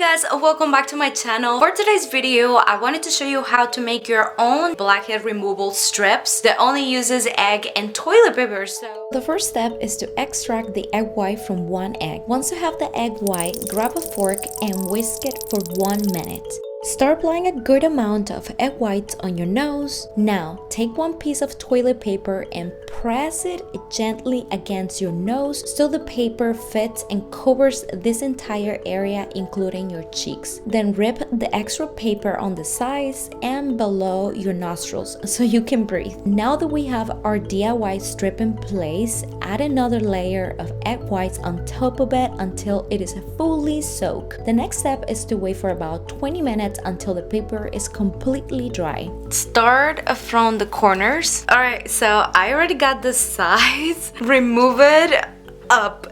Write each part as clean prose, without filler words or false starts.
guys, welcome back to my channel. For today's video, I wanted to show you how to make your own blackhead removal strips that only uses egg and toilet paper. So the first step is to extract the egg white from one egg. Once you have the egg white, grab a fork and whisk it for 1 minute. Start applying a good amount of egg whites on your nose. Now, take one piece of toilet paper and press it gently against your nose so the paper fits and covers this entire area, including your cheeks. Then rip the extra paper on the sides and below your nostrils so you can breathe. Now that we have our DIY strip in place, add another layer of egg whites on top of it until it is fully soaked. The next step is to wait for about 20 minutes until the paper is completely dry. Start from the corners. Alright, so I already got the sides. Remove it up.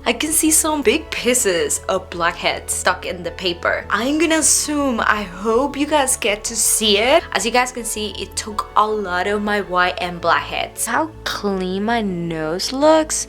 I can see some big pieces of blackhead stuck in the paper. I'm gonna assume, I hope you guys get to see it. As you guys can see, it took a lot of my white and blackheads. How clean my nose looks.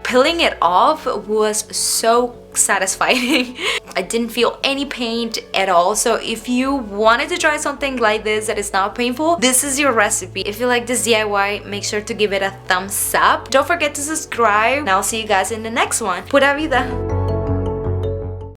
Peeling it off was so satisfying. I didn't feel any pain at all. So if you wanted to try something like this that is not painful, this is your recipe. If you like this DIY, make sure to give it a thumbs up. Don't forget to subscribe and I'll see you guys in the next one. Pura Vida!